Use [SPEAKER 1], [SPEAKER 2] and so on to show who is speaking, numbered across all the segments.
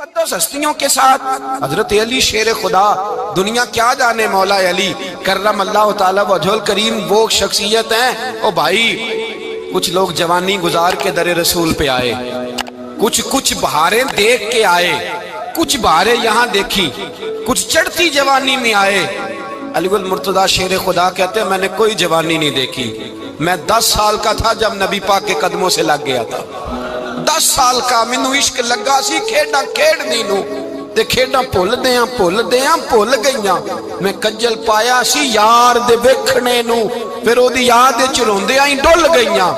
[SPEAKER 1] مقدس ہستیوں کے ساتھ حضرت علی شیر خدا، دنیا کیا جانے مولا علی کرم اللہ تعالی وجہ الکریم، وہ شخصیت ہیں۔ او بھائی، کچھ لوگ جوانی گزار کے در رسول پہ آئے، کچھ بہاریں دیکھ کے آئے، کچھ بہاریں یہاں دیکھی، کچھ چڑھتی جوانی میں آئے۔ علی المرتضیٰ شیر خدا کہتے ہیں میں نے کوئی جوانی نہیں دیکھی، میں 10 سال کا تھا جب نبی پاک کے قدموں سے لگ گیا تھا، 10 سال کا مینوں عشق لگا سی، کھیڈاں کھیڈنی نو تے کھیڈاں بھول گئیاں، میں کجل پایا سی یار دے ویکھنے نو، پھر او دی یاد وچ روندیاں ہی ڈل گئیاں۔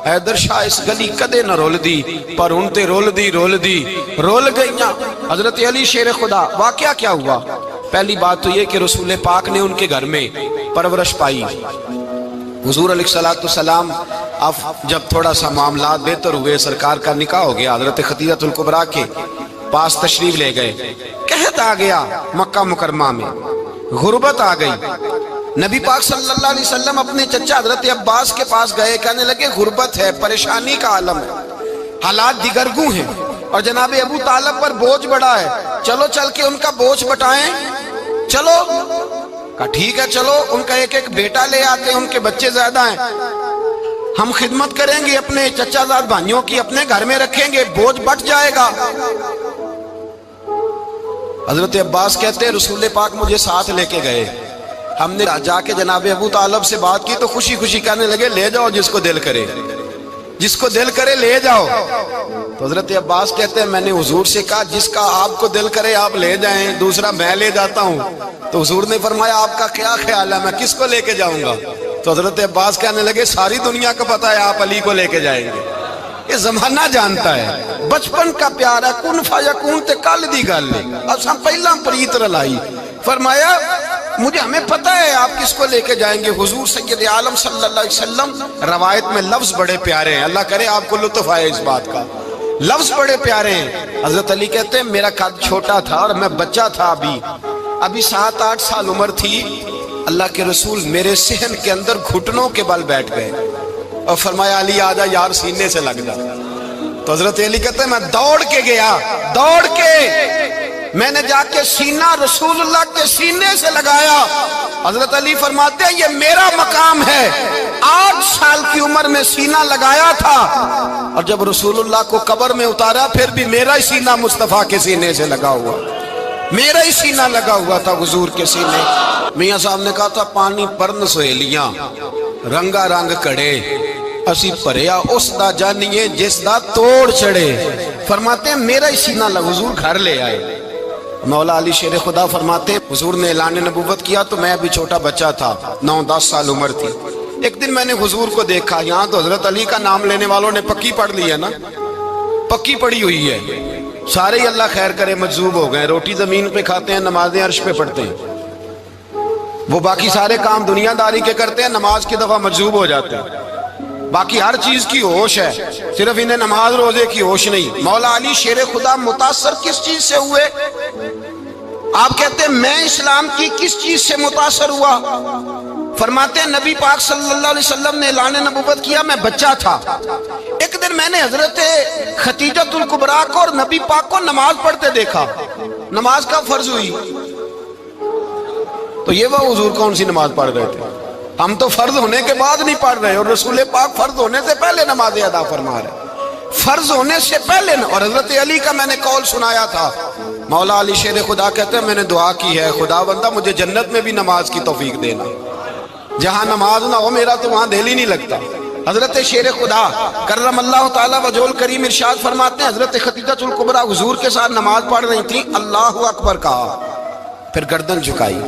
[SPEAKER 1] حیدر شاہ اس گلی کدے نہ رول دی، پر ہن تے رول گئیاں۔ حضرت علی شیر خدا، واقعہ کیا ہوا؟ پہلی بات تو یہ کہ رسول پاک نے ان کے گھر میں پرورش پائی۔ حضور علیہ السلام اب جب تھوڑا سا معاملات بہتر ہوئے، سرکار کا نکاح ہو گیا، حضرت خدیجہ الکبریٰ کے پاس تشریف لے گئے، قحط آ گیا مکہ مکرمہ میں، غربت آ گئی۔ نبی پاک صلی اللہ علیہ وسلم اپنے چچا حضرت عباس کے پاس گئے، کہنے لگے غربت ہے، پریشانی کا عالم ہے، حالات دیگرگوں ہیں، اور جناب ابو طالب پر بوجھ بڑا ہے، چلو چل کے ان کا بوجھ بٹائیں۔ چلو، کہا ٹھیک ہے چلو، ان کا ایک بیٹا لے آتے ہیں، ان کے بچے زیادہ ہیں، ہم خدمت کریں گے اپنے چچا زاد بھائیوں کی، اپنے گھر میں رکھیں گے، بوجھ بٹ جائے گا۔ حضرت عباس کہتے ہیں رسول پاک مجھے ساتھ لے کے گئے، ہم نے جا کے جناب ابو طالب سے بات کی تو خوشی خوشی کہنے لگے لے جاؤ جس کو دل کرے لے جاؤ۔ تو حضرت عباس کہتے ہیں میں نے حضور سے کہا جس کا آپ کو دل کرے آپ لے جائیں، دوسرا میں لے جاتا ہوں۔ تو حضور نے فرمایا آپ کا کیا خیال ہے، میں کس کو لے کے جاؤں گا؟ تو حضرت عباس کہنے لگے ساری دنیا کو پتا ہے آپ علی کو لے کے جائیں گے، یہ زمانہ جانتا ہے، بچپن کا پیار ہے، کن فیکون تے کل دی گل ہے، اساں پہلا پریت رلائی۔ فرمایا ہمیں پتہ ہے آپ کس کو لے کے جائیں گے، حضور سید عالم صلی اللہ علیہ وسلم۔ روایت میں لفظ بڑے پیارے ہیں، اللہ کرے آپ کو لطف آئے اس بات کا، لفظ بڑے پیارے ہیں۔ حضرت علی کہتے ہیں میرا قد چھوٹا تھا اور میں بچہ تھا، ابھی 7-8 سال عمر تھی، اللہ کے رسول میرے صحن کے اندر گھٹنوں کے بل بیٹھ گئے اور فرمایا علی آجا یار سینے سے لگ جا۔ تو حضرت علی کہتے ہیں میں دوڑ کے گیا، میں نے جا کے سینہ رسول اللہ کے سینے سے لگایا۔ حضرت علی فرماتے ہیں یہ میرا مقام ہے، 8 سال کی عمر میں سینہ لگایا تھا، اور جب رسول اللہ کو قبر میں اتارا پھر بھی میرا ہی سینہ مصطفیٰ کے سینے سے لگا ہوا، میرا ہی سینہ لگا ہوا تھا حضور کے سینے۔ میاں صاحب نے کہا تھا پانی پرن سہیلیاں رنگا رنگ کڑے، اسی پریا اس دا جانیے جس دا توڑ چڑے۔ فرماتے ہیں میرا ہی سینہ لگا، حضور گھر لے آئے۔ مولا علی شیر خدا فرماتے ہیں حضور نے اعلان نبوت کیا تو میں ابھی چھوٹا بچہ تھا، 9-10 سال عمر تھی۔ ایک دن میں نے حضور کو دیکھا، یہاں تو حضرت علی کا نام لینے والوں نے پکی پڑھ لی ہے نا، پکی پڑھی ہوئی ہے، سارے ہی اللہ خیر کرے مجذوب ہو گئے، روٹی زمین پہ کھاتے ہیں، نمازیں عرش پہ پڑھتے ہیں، وہ باقی سارے کام دنیا داری کے کرتے ہیں، نماز کی دفعہ مجذوب ہو جاتے ہیں، باقی ہر چیز کی ہوش ہے، صرف انہیں نماز روزے کی ہوش نہیں۔ مولا علی شیر خدا متاثر کس چیز سے ہوئے؟ آپ کہتے ہیں میں اسلام کی کس چیز سے متاثر ہوا؟ فرماتے ہیں نبی پاک صلی اللہ علیہ وسلم نے اعلان نبوت کیا، میں بچہ تھا، ایک دن میں نے حضرت خدیجہ الکبریٰ کو اور نبی پاک کو نماز پڑھتے دیکھا، نماز کا فرض ہوئی تو یہ وہ حضور کون سی نماز پڑھ رہے تھے؟ ہم تو فرض ہونے کے بعد نہیں پڑھ رہے، اور رسول پاک فرض ہونے سے پہلے نماز ادا فرما رہے، فرض ہونے سے پہلے۔ اور حضرت علی کا میں نے قول سنایا تھا، مولا علی شیر خدا کہتے ہیں میں نے دعا کی ہے خدا بندہ مجھے جنت میں بھی نماز کی توفیق دینا، جہاں نماز نہ ہو میرا تو وہاں دل ہی نہیں لگتا۔ حضرت شیر خدا کرم اللہ تعالیٰ وجہ الکریم ارشاد فرماتے ہیں حضرت خدیجہ الکبریٰ حضور کے ساتھ نماز پڑھ رہی تھی، اللہ اکبر کہا، پھر گردن جھکائی،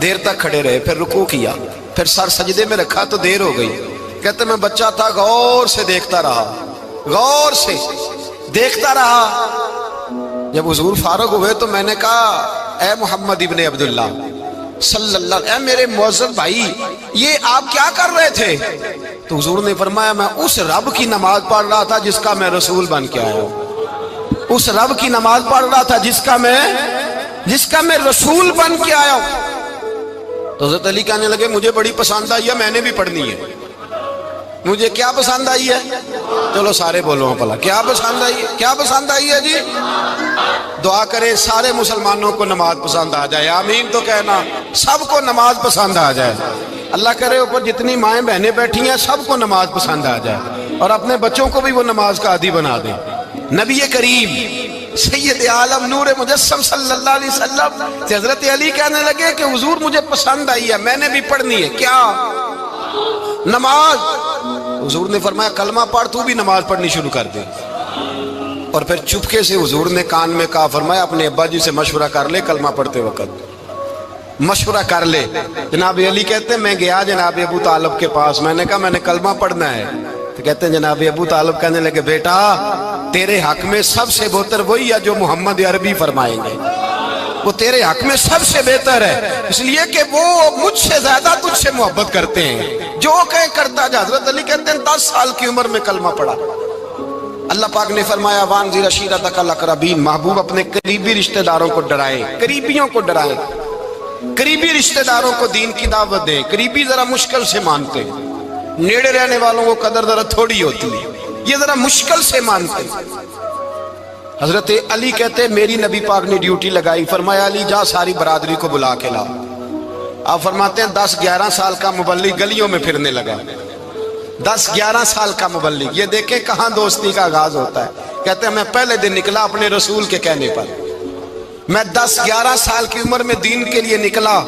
[SPEAKER 1] دیر تک کھڑے رہے، پھر رکوع کیا، پھر سر سجدے میں رکھا تو دیر ہو گئی۔ کہتے میں بچہ تھا، غور سے دیکھتا رہا، غور سے دیکھتا رہا۔ جب حضور فارغ ہوئے تو میں نے کہا اے محمد ابن عبداللہ صلی اللہ علیہ، اے میرے معزز بھائی یہ آپ کیا کر رہے تھے؟ تو حضور نے فرمایا میں اس رب کی نماز پڑھ رہا تھا جس کا میں رسول بن کے آیا ہوں، اس رب کی نماز پڑھ رہا تھا جس کا میں رسول بن کے آیا ہوں۔ تو حضرت علی کہنے لگے مجھے بڑی پسند آئی ہے، میں نے بھی پڑھنی ہے۔ مجھے کیا پسند آئی ہے؟ چلو سارے بولو پلا، کیا پسند آئی ہے؟ کیا پسند آئی ہے جی؟ دعا کرے سارے مسلمانوں کو نماز پسند آ جائے، آمین تو کہنا، سب کو نماز پسند آ جائے۔ اللہ کرے اوپر جتنی مائیں بہنیں بیٹھی ہیں سب کو نماز پسند آ جائے، اور اپنے بچوں کو بھی وہ نماز کا عادی بنا دیں۔ نبی کریم سید عالم نور مجسم صلی اللہ علیہ وسلم سے حضرت علی کہنے لگے کہ حضور مجھے پسند آئی ہے، میں نے بھی پڑھنی ہے، کیا؟ نماز۔ حضور نے فرمایا کلمہ پڑھ، تو بھی نماز پڑھنی شروع کر دے۔ اور پھر چپکے سے حضور نے کان میں کہا، فرمایا اپنے ابا جی سے مشورہ کر لے کلمہ پڑھتے وقت، مشورہ کر لے۔ جناب علی کہتے ہیں میں گیا جناب ابو طالب کے پاس، میں نے کہا میں نے کلمہ پڑھنا ہے، تو کہتے ہیں جناب ابو طالب کہنے لگے بیٹا تیرے حق میں سب سے بہتر وہی ہے جو محمد عربی فرمائیں گے، وہ تیرے حق میں سب سے بہتر ہے، اس لیے کہ وہ مجھ سے زیادہ تجھ سے محبت کرتے ہیں، جو کہیں کرتا جا۔ حضرت علی کہتے ہیں 10 سال کی عمر میں کلمہ پڑھا۔ اللہ پاک نے فرمایا وانذر عشیرتک الاقربین، محبوب اپنے قریبی رشتہ داروں کو ڈرائیں، قریبیوں کو ڈرائیں، قریبی رشتہ داروں کو دین کی دعوت دیں۔ قریبی ذرا مشکل سے مانتے ہیں، نیڑے رہنے والوں کو قدر ذرا تھوڑی ہوتی ہے، یہ ذرا مشکل سے مانتے ہیں۔ حضرت علی کہتے ہیں میری نبی پاک نے ڈیوٹی لگائی، فرمایا علی جا ساری برادری کو بلا کے لا۔ آپ فرماتے ہیں 10-11 سال کا مبلغ گلیوں میں پھرنے لگا، 10-11 سال کا مبلغ، یہ دیکھیں کہاں دوستی کا آغاز ہوتا ہے۔ کہتے ہیں میں پہلے دن نکلا اپنے رسول کے کہنے پر، میں 10-11 سال کی عمر میں دین کے لیے نکلا،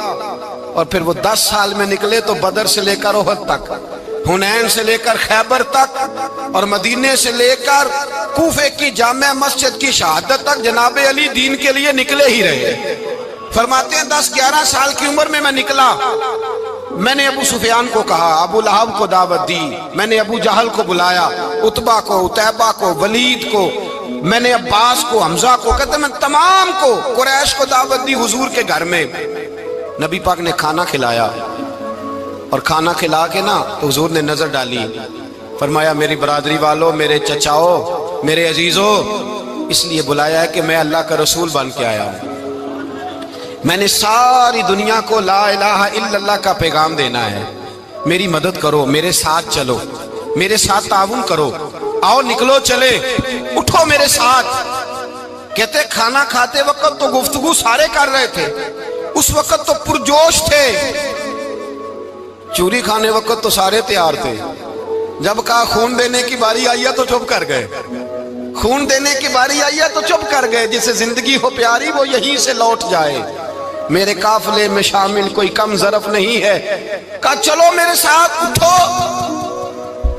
[SPEAKER 1] اور پھر وہ 10 سال میں نکلے تو بدر سے لے کر احد تک، حنین سے لے کر خیبر تک، اور مدینے سے لے کر کوفے کی جامع مسجد کی شہادت تک جناب علی دین کے لیے نکلے ہی رہے۔ فرماتے ہیں 10-11 سال کی عمر میں نکلا، میں نے ابو سفیان کو کہا، ابو لہب کو دعوت دی، میں نے ابو جہل کو بلایا، عتبہ کو، عتیبہ کو، ولید کو، میں نے عباس کو، حمزہ کو، کہتے ہیں میں تمام کو، قریش کو دعوت دی حضور کے گھر میں۔ نبی پاک نے کھانا کھلایا، اور کھانا کھلا کے نا تو حضور نے نظر ڈالی، فرمایا میری برادری والوں، میرے چچاؤ، میرے عزیزوں، اس لیے بلایا ہے کہ میں اللہ کا رسول بن کے آیا ہوں، میں نے ساری دنیا کو لا الہ الا اللہ کا پیغام دینا ہے، میری مدد کرو، میرے ساتھ چلو، میرے ساتھ تعاون کرو، آؤ نکلو چلے، اٹھو میرے ساتھ۔ کہتے کھانا کھاتے وقت تو گفتگو سارے کر رہے تھے، اس وقت تو پرجوش تھے، چوری کھانے وقت تو سارے تیار تھے، جب کہا خون دینے کی باری آئی ہے تو چپ کر گئے، خون دینے کی باری آئی ہے تو چپ کر گئے، جسے زندگی ہو پیاری وہ یہیں سے لوٹ جائے، میرے قافلے میں شامل کوئی کم ظرف نہیں ہے، کہا چلو میرے ساتھ اٹھو۔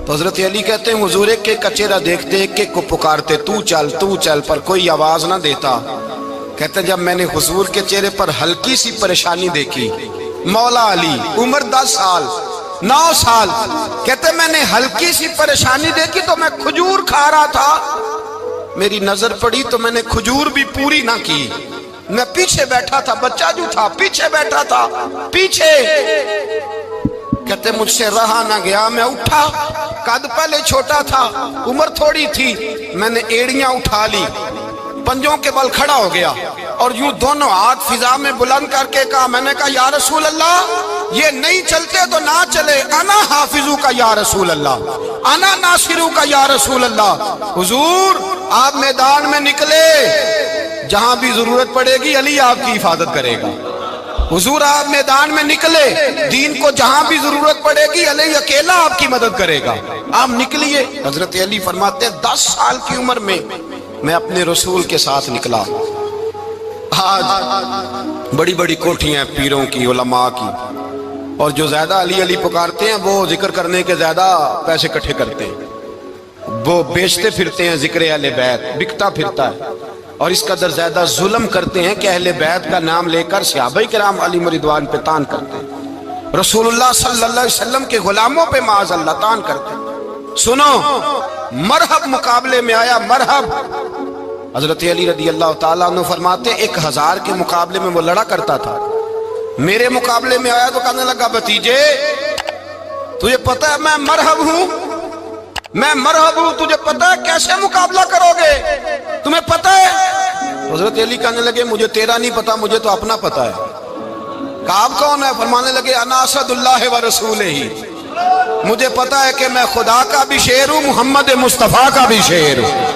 [SPEAKER 1] تو حضرت علی کہتے ہیں حضور ایک ایک کا چہرہ دیکھتے، ایک ایک کو پکارتے، تو چل، پر کوئی آواز نہ دیتا۔ کہتے ہیں جب میں نے حضور کے چہرے پر ہلکی سی پریشانی دیکھی، مولا علی عمر 10 سال 9 سال، کہتے میں نے ہلکی سی پریشانی دیکھی تو میں کھجور کھا رہا تھا، میری نظر پڑی تو میں نے کھجور بھی پوری نہ کی، میں پیچھے بیٹھا تھا، بچہ جو تھا پیچھے بیٹھا تھا، پیچھے۔ کہتے مجھ سے رہا نہ گیا، میں اٹھا، قد پہلے چھوٹا تھا، عمر تھوڑی تھی، میں نے ایڑیاں اٹھا لی، پنجوں کے بل کھڑا ہو گیا، اور یوں دونوں ہاتھ فضا میں بلند کر کے کہا، میں نے کہا یا رسول اللہ یہ نہیں چلتے تو نہ چلے، انا حافظو کا یا رسول اللہ، انا ناصرو کا یا رسول اللہ۔ حضور آپ میدان میں نکلے، جہاں بھی ضرورت پڑے گی علی آپ کی حفاظت کرے گا، حضور آپ میدان میں نکلے، دین کو جہاں بھی ضرورت پڑے گی علی اکیلا آپ کی مدد کرے گا، آپ نکلیے۔ حضرت علی فرماتے ہیں 10 سال کی عمر میں میں اپنے رسول کے ساتھ نکلا۔ آج بڑی بڑی کوٹھیاں پیروں کی، علماء کی، اور جو زیادہ علی علی پکارتے ہیں وہ ذکر کرنے کے زیادہ پیسے اکٹھے کرتے ہیں، وہ بیچتے پھرتے ہیں، ذکر اہل بیت بکتا پھرتا ہے، اور اس قدر زیادہ ظلم کرتے ہیں کہ اہل بیت کا نام لے کر صحابہ کرام علی رضوان پہ تان کرتے ہیں، رسول اللہ صلی اللہ علیہ وسلم کے غلاموں پہ معاذ اللہ تان کرتے ہیں۔ سنو، مرحب مقابلے میں آیا، مرحب۔ حضرت علی رضی اللہ تعالیٰ عنہ فرماتے 1000 کے مقابلے میں وہ لڑا کرتا تھا، میرے مقابلے میں آیا تو کہنے لگا بھتیجے تجھے پتا ہے میں مرحب ہوں، میں مرحب ہوں، تجھے پتا ہے کیسے مقابلہ کرو گے، تمہیں پتا ہے؟ حضرت علی کہنے لگے مجھے تیرا نہیں پتا، مجھے تو اپنا پتا ہے۔ کہا آپ کون ہے؟ فرمانے لگے انا اسد اللہ و رسولہ، مجھے پتا ہے کہ میں خدا کا بھی شیر ہوں، محمد مصطفیٰ کا بھی شیر ہوں۔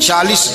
[SPEAKER 1] 40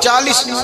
[SPEAKER 1] 40।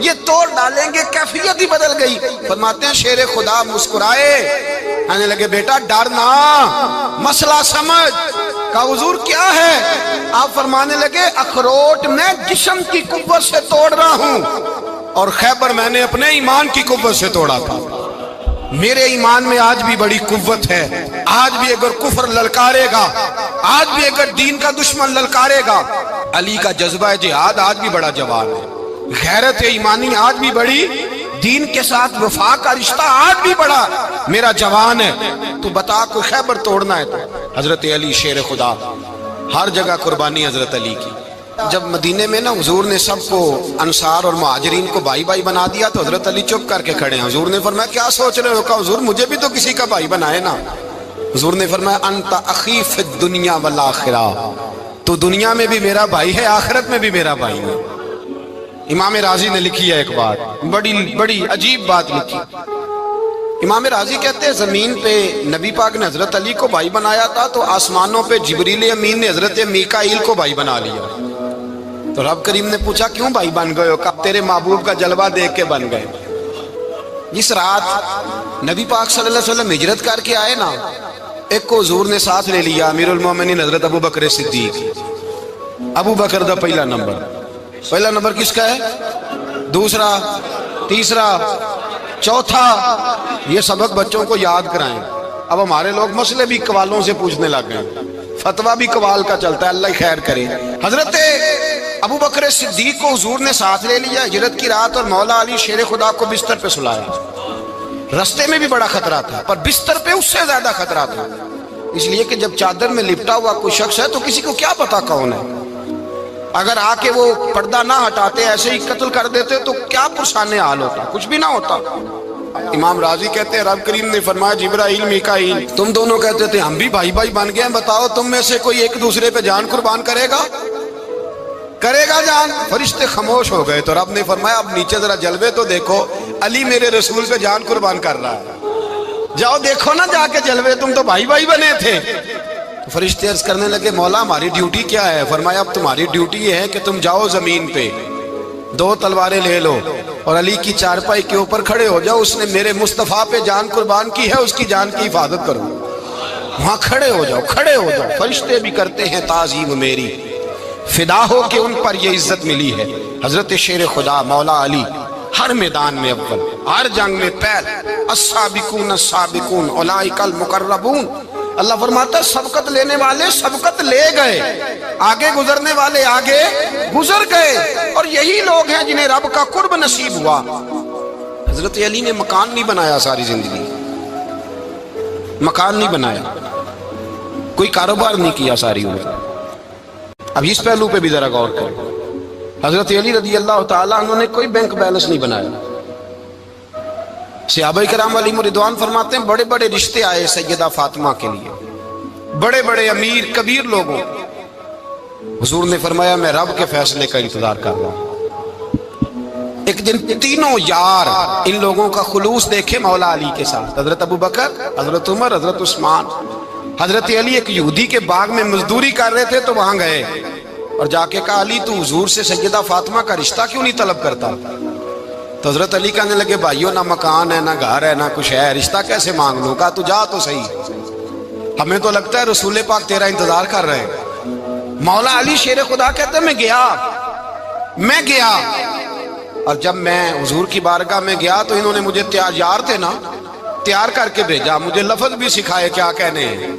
[SPEAKER 1] یہ توڑ ڈالیں گے، کیفیت ہی بدل گئی۔ فرماتے ہیں شیر خدا مسکرائے، کہنے لگے بیٹا ڈرنا، مسئلہ سمجھ۔ کہا حضور کیا ہے؟ آپ فرمانے لگے اخروٹ میں جسم کی قوت سے توڑ رہا ہوں، اور خیبر میں نے اپنے ایمان کی قوت سے توڑا تھا۔ میرے ایمان میں آج بھی بڑی قوت ہے، آج بھی اگر کفر للکارے گا، آج بھی اگر دین کا دشمن للکارے گا، علی کا جذبہ جہاد آج بھی بڑا جوان ہے، غیرت ایمانی آج بھی بڑی، دین کے ساتھ وفا کا رشتہ آج بھی بڑا میرا جوان ہے۔ تو بتا کوئی خیبر توڑنا ہے تو حضرت علی شیر خدا، ہر جگہ قربانی حضرت علی کی۔ جب مدینے میں نا حضور نے سب کو انصار اور مہاجرین کو بھائی بھائی بنا دیا تو حضرت علی چپ کر کے کھڑے ہیں۔ حضور نے فرمایا کیا سوچ رہے ہو؟ کہا حضور مجھے بھی تو کسی کا بھائی بنائے نا۔ حضور نے فرمایا انت اخی فی الدنیا والآخرہ، تو دنیا میں بھی میرا بھائی ہے، آخرت میں بھی میرا بھائی ہے۔ امام راضی نے لکھی ہے ایک بات، بڑی عجیب بات لکھی۔ امام راضی کہتے ہیں زمین پہ نبی پاک نے حضرت علی کو بھائی بنایا تھا تو آسمانوں پہ جبریل امین نے حضرت میکائیل کو بھائی بنا لیا۔ تو رب کریم نے پوچھا کیوں بھائی بن گئے ہو؟ کہا تیرے محبوب کا جلوہ دیکھ کے بن گئے۔ جس رات نبی پاک صلی اللہ علیہ وسلم ہجرت کر کے آئے نا، ایک کو حضور نے ساتھ لے لیا، امیر المومنین حضرت ابو بکر صدیق۔ ابو بکر دا پہلا نمبر کس کا ہے؟ دوسرا، تیسرا، چوتھا۔ یہ سبق بچوں کو یاد کرائیں۔ اب ہمارے لوگ مسئلے بھی قوالوں سے پوچھنے لگ گئے، فتویٰ بھی قوال کا چلتا ہے، اللہ خیر کرے۔ حضرت ابو بکر صدیق کو حضور نے ساتھ لے لیا ہجرت کی رات، اور مولا علی شیر خدا کو بستر پہ سلایا۔ رستے میں بھی بڑا خطرہ تھا، پر بستر پہ اس سے زیادہ خطرہ تھا، اس لیے کہ جب چادر میں لپٹا ہوا کوئی شخص ہے تو کسی کو کیا پتا کون ہے، اگر آ کے وہ پردہ نہ ہٹاتے ایسے ہی قتل کر دیتے تو کیا پرسان حال ہوتا، کچھ بھی نہ ہوتا۔ امام راضی کہتے ہیں رب کریم نے فرمایا جبرائیل میکائیل تم دونوں کہتے تھے ہم بھی بھائی بھائی بن گئے ہیں، بتاؤ تم میں سے کوئی ایک دوسرے پہ جان قربان کرے گا جان؟ فرشتے خاموش ہو گئے تو رب نے فرمایا اب نیچے ذرا جلوے تو دیکھو، علی میرے رسول پہ جان قربان کر رہا ہے، جاؤ دیکھو نا جا کے جلوے، تم تو بھائی بھائی بنے تھے۔ فرشتے عرض کرنے لگے مولا ہماری ڈیوٹی کیا ہے؟ فرمایا اب تمہاری ڈیوٹی یہ ہے کہ تم جاؤ زمین پہ 2 تلواریں لے لو اور علی کی چارپائی کے اوپر کھڑے ہو جاؤ، اس نے میرے مصطفیٰ پہ جان قربان کی ہے، اس کی جان کی حفاظت کرو۔ وہاں کھڑے ہو جاؤ۔ فرشتے بھی کرتے ہیں تعظیم میری، فدا ہو کہ ان پر یہ عزت ملی ہے۔ حضرت شیر خدا مولا علی ہر میدان میں اول، ہر جنگ میں پہل، السابقون السابقون اولئک المقربون۔ اللہ فرماتا ہے سبقت لینے والے سبقت لے گئے، آگے گزرنے والے آگے گزر گئے، اور یہی لوگ ہیں جنہیں رب کا قرب نصیب ہوا۔ حضرت علی نے مکان نہیں بنایا، ساری زندگی مکان نہیں بنایا، کوئی کاروبار نہیں کیا ساری عمر۔ اب اس پہلو پہ بھی ذرا غور کریں، حضرت علی رضی اللہ تعالیٰ انہوں نے کوئی بینک بیلنس نہیں بنایا۔ صحابہ کرام علیہم رضوان فرماتے ہیں بڑے بڑے رشتے آئے سیدہ فاطمہ کے لیے، بڑے بڑے امیر کبیر لوگوں، حضور نے فرمایا میں رب کے فیصلے کا انتظار کر رہا ہوں۔ ایک دن تینوں یار ان لوگوں کا خلوص دیکھے مولا علی کے ساتھ، حضرت ابو بکر، حضرت عمر، حضرت عثمان۔ حضرت علی ایک یہودی کے باغ میں مزدوری کر رہے تھے تو وہاں گئے اور جا کے کہا علی تو حضور سے سیدہ فاطمہ کا رشتہ کیوں نہیں طلب کرتا؟ تو حضرت علی کہنے لگے بھائیو نہ مکان ہے، نہ گھر ہے، نہ کچھ ہے، رشتہ کیسے مانگ لوں؟ کہا تو جا تو صحیح، ہمیں تو لگتا ہے رسول پاک تیرا انتظار کر رہے ہیں۔ مولا علی شیر خدا کہتے ہیں میں گیا اور جب میں حضور کی بارگاہ میں گیا تو انہوں نے مجھے یار تھے نا، تیار کر کے بھیجا، مجھے لفظ بھی سکھائے کیا کہنے ہیں،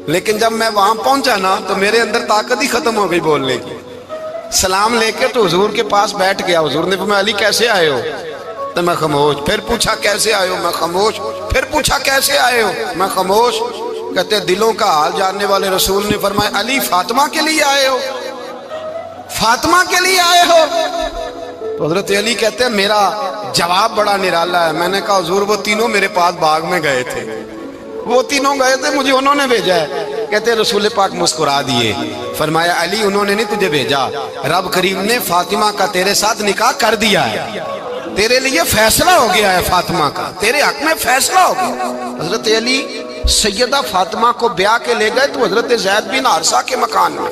[SPEAKER 1] لیکن جب میں وہاں پہنچا نا تو میرے اندر طاقت ہی ختم ہو گئی بولنے کی۔ سلام لے کے تو حضور کے پاس بیٹھ گیا، حضور نے فرمایا علی کیسے آئے ہو؟ تو میں خاموش، پھر پوچھا کیسے آئے ہو؟ میں خاموش، پھر پوچھا کیسے آئے ہو؟ میں خاموش۔ کہتے دلوں کا حال جاننے والے رسول نے فرمایا علی فاطمہ کے لیے آئے ہو؟ فاطمہ کے لیے آئے ہو؟ تو حضرت علی کہتے ہیں میرا جواب بڑا نرالا ہے۔ میں نے کہا حضور وہ تینوں میرے پاس باغ میں گئے تھے، وہ تینوں گئے تھے، مجھے انہوں نے بھیجا ہے۔ کہتے ہیں رسول پاک مسکرا دیے، فرمایا علی انہوں نے نہیں تجھے بھیجا، رب کریم نے فاطمہ کا تیرے ساتھ نکاح کر دیا ہے، تیرے لیے فیصلہ ہو گیا ہے، فاطمہ کا تیرے حق میں فیصلہ ہو گیا۔ حضرت علی سیدہ فاطمہ کو بیاہ کے لے گئے تو حضرت زید بن حارثہ کے مکان میں،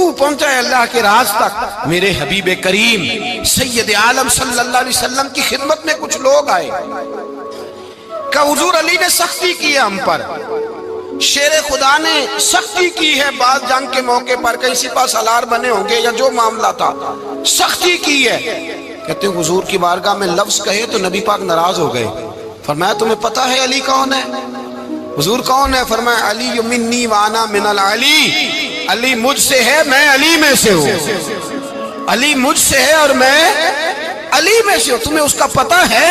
[SPEAKER 1] تو پہنچا ہے اللہ کے راز تک۔ میرے حبیب کریم سید عالم صلی اللہ علیہ وسلم کی خدمت میں کچھ لوگ آئے کہ حضور علی نے سختی کی ہے ہم پر، شیر خدا نے سختی کی ہے، بعض جنگ کے موقع پر کہیں سپہ سالار بنے ہوں گے یا جو معاملہ تھا، سختی کی ہے۔ کہتے ہیں حضور کی بارگاہ میں لفظ کہے تو نبی پاک ناراض ہو گئے۔ فرمایا تمہیں پتہ ہے علی کون ہے؟ حضور کون ہے؟ فرمایا علی منی وانا من العلی، علی مجھ سے ہے میں علی میں سے ہوں، علی مجھ سے ہے اور میں علی میں سے ہوں، تمہیں اس کا پتہ ہے؟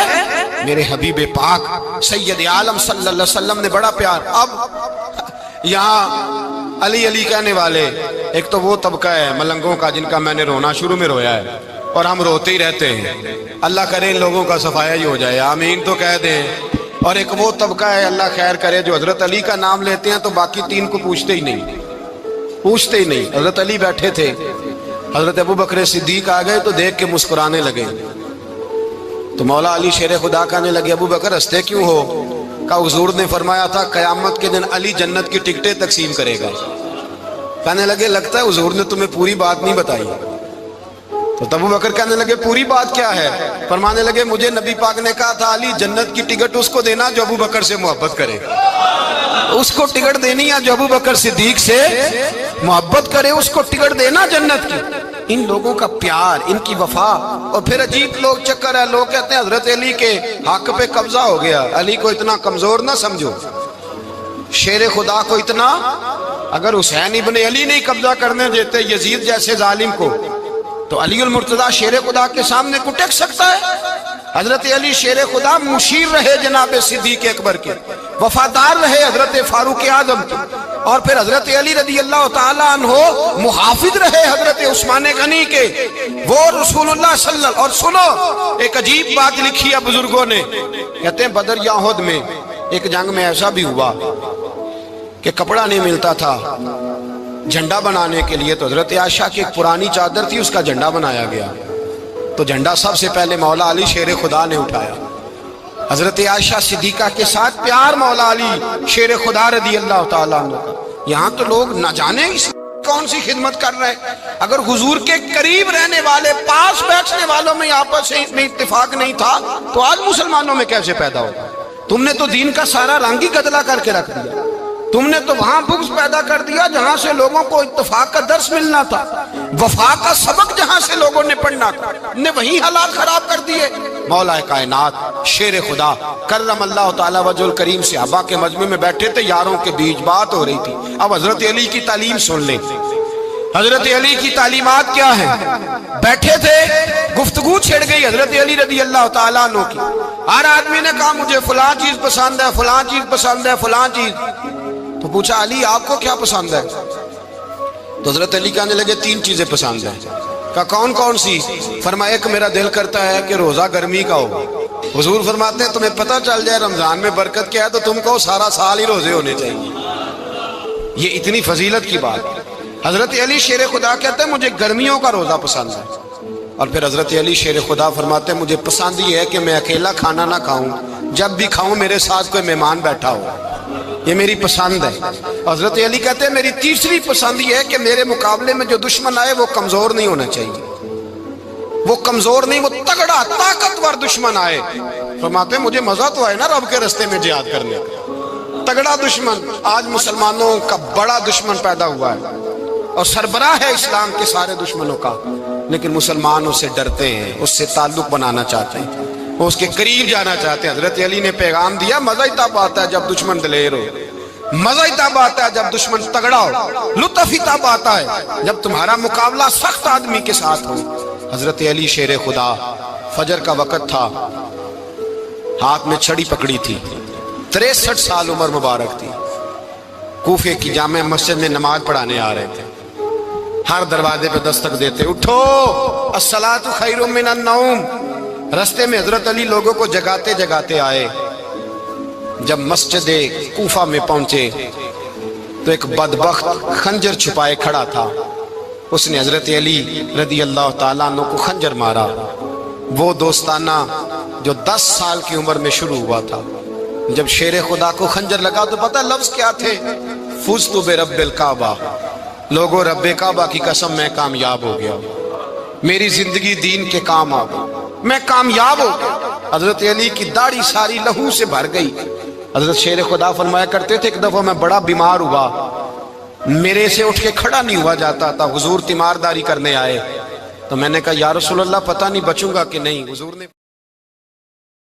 [SPEAKER 1] میرے حبیب پاک سید عالم صلی اللہ علیہ وسلم نے بڑا پیار۔ اب یہاں علی علی کہنے والے ایک تو وہ طبقہ ہے ملنگوں کا جن کا میں نے رونا شروع میں رویا ہے اور ہم روتے ہی رہتے ہیں، اللہ کرے ان لوگوں کا صفایا ہی ہو جائے، آمین تو کہہ دیں۔ اور ایک وہ طبقہ ہے اللہ خیر کرے جو حضرت علی کا نام لیتے ہیں تو باقی تین کو پوچھتے ہی نہیں، پوچھتے ہی نہیں۔ حضرت علی بیٹھے تھے، حضرت ابو بکر صدیق آ گئے تو دیکھ کے مسکرانے لگے، تو مولا علی شیر خدا کہنے لگے ابو بکر ہنستے کیوں ہو؟ کہ حضور نے فرمایا تھا قیامت کے دن علی جنت کی ٹکٹیں تقسیم کرے گا۔ کہنے لگے لگتا ہے حضور نے تمہیں پوری بات نہیں بتائی۔ تو ابو بکر کہنے لگے پوری بات کیا ہے؟ فرمانے لگے مجھے نبی پاک نے کہا تھا علی جنت کی ٹکٹ اس کو دینا جو ابو بکر سے محبت کرے، اس کو ٹکٹ دینی ہے جو ابو بکر صدیق سے محبت کرے، اس کو ٹکٹ دینا جنت کی۔ ان لوگوں کا پیار، ان کی وفا۔ اور پھر عجیب لوگ چکر ہے، لوگ کہتے ہیں حضرت علی کے حق پہ قبضہ ہو گیا، علی کو اتنا کمزور نہ سمجھو، شیر خدا کو اتنا، اگر حسین ابن علی نہیں قبضہ کرنے دیتے یزید جیسے ظالم کو تو علی المرتضیٰ شیر خدا کے سامنے کو ٹک سکتا ہے؟ حضرت علی شیر خدا مشیر رہے جناب صدیق اکبر کے، وفادار رہے حضرت فاروق اعظم کے، اور پھر حضرت علی رضی اللہ تعالیٰ عنہ محافظ رہے حضرت عثمان غنی کے، وہ رسول اللہ صلی اللہ علیہ وسلم۔ اور سنو ایک عجیب بات لکھی ہے بزرگوں نے، کہتے ہیں بدر یا احد میں ایک جنگ میں ایسا بھی ہوا کہ کپڑا نہیں ملتا تھا جھنڈا بنانے کے لیے، تو حضرت عائشہ کی ایک پرانی چادر تھی، اس کا جھنڈا بنایا گیا، تو جھنڈا سب سے پہلے مولا علی شیر خدا نے اٹھایا۔ حضرت عائشہ صدیقہ کے ساتھ پیار مولا علی شیر خدا رضی اللہ تعالیٰ عنہ۔ یہاں تو لوگ نہ جانے کون سی خدمت کر رہے ہیں۔ اگر حضور کے قریب رہنے والے، پاس بیٹھنے والوں میں آپس میں اتفاق نہیں تھا تو آج مسلمانوں میں کیسے پیدا ہوگا؟ تم نے تو دین کا سارا رنگ ہی گدلا کر کے رکھ دیا، تم نے تو وہاں بغض پیدا کر دیا جہاں سے لوگوں کو اتفاق کا درس ملنا تھا، وفا کا سبق جہاں سے لوگوں نے پڑھنا تھا، نے وہی حالات خراب کر دیے۔ مولا کائنات شیر خدا کرم اللہ تعالیٰ وجہ الکریم صحابہ کے مجمع میں بیٹھے تھے، یاروں کے بیچ بات ہو رہی تھی۔ اب حضرت علی کی تعلیم سن لیں، حضرت علی کی تعلیمات کیا ہیں؟ بیٹھے تھے، گفتگو چھڑ گئی حضرت علی رضی اللہ تعالیٰ عنہ کی، ہر آدمی نے کہا مجھے فلاں چیز پسند ہے، فلاں چیز پسند ہے، فلاں چیز۔ تو پوچھا علی آپ کو کیا پسند ہے؟ تو حضرت علی کہنے لگے تین چیزیں پسند ہیں۔ کہا کون کون سی؟ فرمایا ایک میرا دل کرتا ہے کہ روزہ گرمی کا ہو۔ حضور فرماتے ہیں تمہیں پتہ چل جائے رمضان میں برکت کیا ہے تو تم کو سارا سال ہی روزے ہونے چاہیے، یہ اتنی فضیلت کی بات۔ حضرت علی شیر خدا کہتے ہیں مجھے گرمیوں کا روزہ پسند ہے۔ اور پھر حضرت علی شیر خدا فرماتے ہیں مجھے پسند یہ ہے کہ میں اکیلا کھانا نہ کھاؤں، جب بھی کھاؤں میرے ساتھ کوئی مہمان بیٹھا ہو، یہ میری پسند ہے۔ حضرت علی کہتے ہیں میری تیسری پسند یہ ہے کہ میرے مقابلے میں جو دشمن آئے وہ کمزور نہیں ہونا چاہیے، وہ کمزور نہیں، وہ تگڑا طاقتور دشمن آئے۔ فرماتے ہیں مجھے مزہ تو آئے نا رب کے رستے میں جہاد کرنے کا، تگڑا دشمن۔ آج مسلمانوں کا بڑا دشمن پیدا ہوا ہے اور سربراہ ہے اسلام کے سارے دشمنوں کا، لیکن مسلمان اس سے ڈرتے ہیں، اس سے تعلق بنانا چاہتے ہیں، وہ اس کے قریب جانا چاہتے ہیں۔ حضرت علی نے پیغام دیا مزہ ہی تب آتا ہے جب دشمن دلیر ہو، مزہ ہی تب آتا ہے جب دشمن تگڑا ہو، لطف ہی تب آتا ہے جب تمہارا مقابلہ سخت آدمی کے ساتھ ہو۔ حضرت علی شیر خدا، فجر کا وقت تھا، ہاتھ میں چھڑی پکڑی تھی، 63 سال عمر مبارک تھی، کوفے کی جامع مسجد میں نماز پڑھانے آ رہے تھے۔ ہر دروازے پہ دستک دیتے اٹھو الصلاۃ خیر من النوم۔ رستے میں حضرت علی لوگوں کو جگاتے جگاتے آئے۔ جب مسجد کوفہ میں پہنچے تو ایک بدبخت خنجر چھپائے کھڑا تھا، اس نے حضرت علی رضی اللہ تعالیٰ عنہ کو خنجر مارا۔ وہ دوستانہ جو 10 سال کی عمر میں شروع ہوا تھا، جب شیر خدا کو خنجر لگا تو پتہ لفظ کیا تھے؟ فزت برب الکعبہ، لوگوں رب کعبہ کی قسم میں کامیاب ہو گیا، میری زندگی دین کے کام آ گئی، میں کامیاب ہو گیا۔ حضرت علی کی داڑھی ساری لہو سے بھر گئی۔ حضرت شیر خدا فرمایا کرتے تھے ایک دفعہ میں بڑا بیمار ہوا، میرے سے اٹھ کے کھڑا نہیں ہوا جاتا تھا، حضور تیمارداری کرنے آئے تو میں نے کہا یا رسول اللہ پتہ نہیں بچوں گا کہ نہیں۔ حضور نے